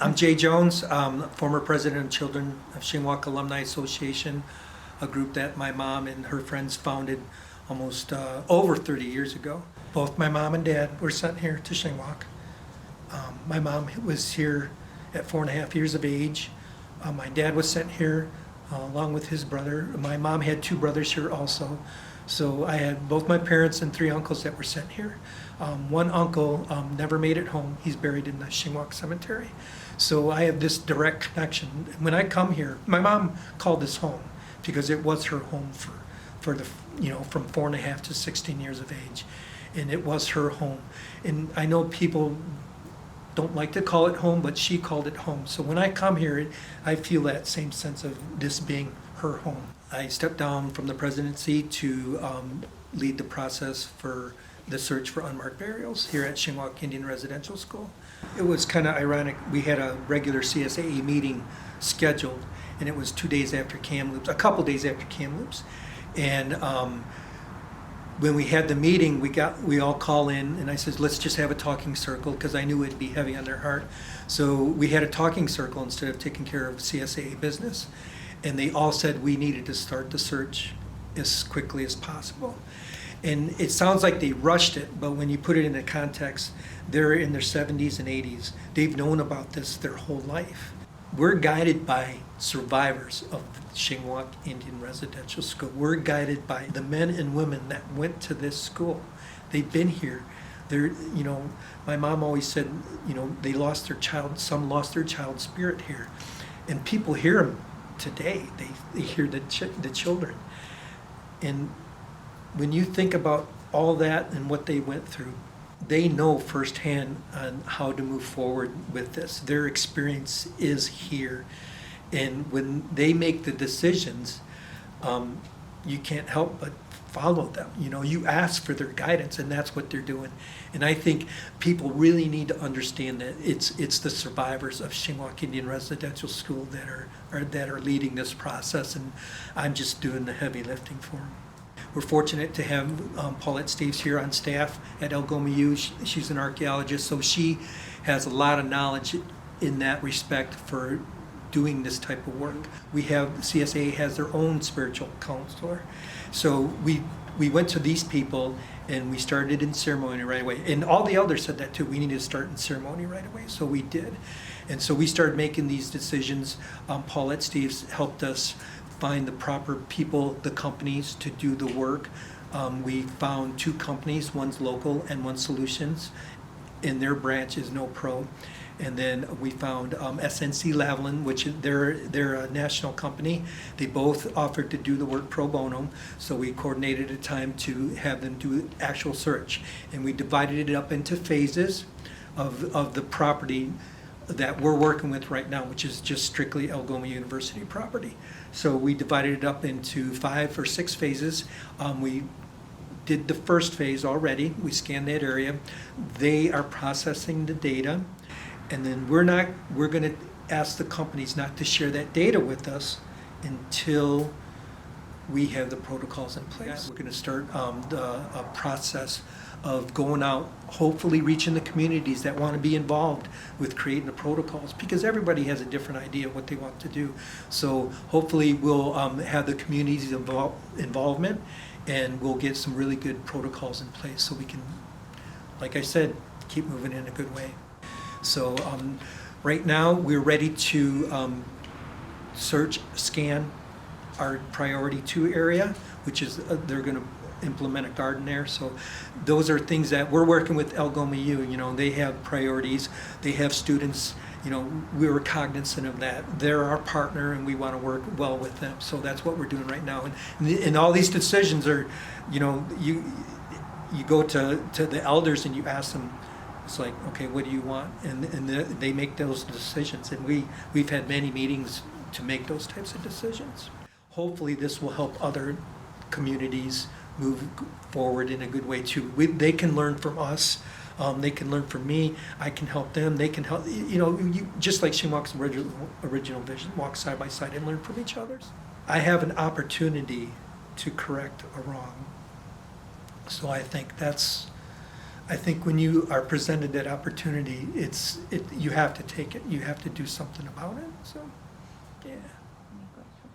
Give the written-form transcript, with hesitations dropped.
I'm Jay Jones, former president of Children of Shingwauk Alumni Association, a group that my mom and her friends founded almost over 30 years ago. Both my mom and dad were sent here to Shingwauk. My mom was here at 4.5 years of age. My dad was sent here along with his brother. My mom had 2 brothers here also. So I had both my parents and 3 uncles that were sent here. One uncle never made it home. He's buried in the Shingwauk Cemetery. So I have this direct connection. When I come here, my mom called this home because it was her home for the, from 4.5 to 16 years of age. And it was her home. And I know people don't like to call it home, but she called it home. So when I come here, I feel that same sense of this being her home. I stepped down from the presidency to lead the process for the search for unmarked burials here at Shingwauk Indian Residential School. It was kind of ironic. We had a regular CSAE meeting scheduled, and it was 2 days after Kamloops, a couple days after Kamloops. And when we had the meeting, we all call in, and I said, let's just have a talking circle, because I knew it'd be heavy on their heart. So we had a talking circle instead of taking care of CSAA business. And they all said we needed to start the search as quickly as possible. And it sounds like they rushed it, but when you put it into context, they're in their 70s and 80s. They've known about this their whole life. We're guided by survivors of Shingwauk Indian Residential School. We're guided by the men and women that went to this school. They've been here. They're, my mom always said, they lost their child, some lost their child's spirit here. And people hear them today. They hear the children. And when you think about all that and what they went through, they know firsthand on how to move forward with this. Their experience is here. And when they make the decisions, you can't help but follow them. You ask for their guidance, and that's what they're doing. And I think people really need to understand that it's the survivors of Shingwauk Indian Residential School that are leading this process, and I'm just doing the heavy lifting for them. We're fortunate to have Paulette Steves here on staff at Algoma U. She's an archaeologist, so she has a lot of knowledge in that respect for doing this type of work. We have, CSA has their own spiritual counselor. So we went to these people and we started in ceremony right away. And all the elders said that too. We needed to start in ceremony right away, so we did. And so we started making these decisions. Paulette Steves helped us find the proper people, the companies to do the work. We found 2 companies, one's local and one's solutions, and their branch is No Pro. And then we found SNC Lavalin, which they're a national company. They both offered to do the work pro bono, so we coordinated a time to have them do actual search. And we divided it up into phases of the property that we're working with right now, which is just strictly Algoma University property. So we divided it up into 5 or 6 phases. We did the first phase already. We scanned that area. They are processing the data. And then we're going to ask the companies not to share that data with us until we have the protocols in place. We're going to start a process of going out, hopefully reaching the communities that want to be involved with creating the protocols, because everybody has a different idea of what they want to do. So hopefully we'll have the community's involvement, and we'll get some really good protocols in place so we can, like I said, keep moving in a good way. So right now we're ready to search, scan our priority 2 area, which is they're going to implement a garden there. So those are things that we're working with Algoma U. They have priorities. They have students. We were cognizant of that. They're our partner, and we want to work well with them. So that's what we're doing right now. And all these decisions are, you go to the elders and you ask them. It's like, okay, what do you want? And they make those decisions. And we've had many meetings to make those types of decisions. Hopefully this will help other communities move forward in a good way too. They can learn from us. They can learn from me. I can help them. They can help, just like Shingwauk's original vision, walk side by side and learn from each other. I have an opportunity to correct a wrong. So I think that's I think when you are presented that opportunity, you have to take it. You have to do something about it. So, yeah. Any questions?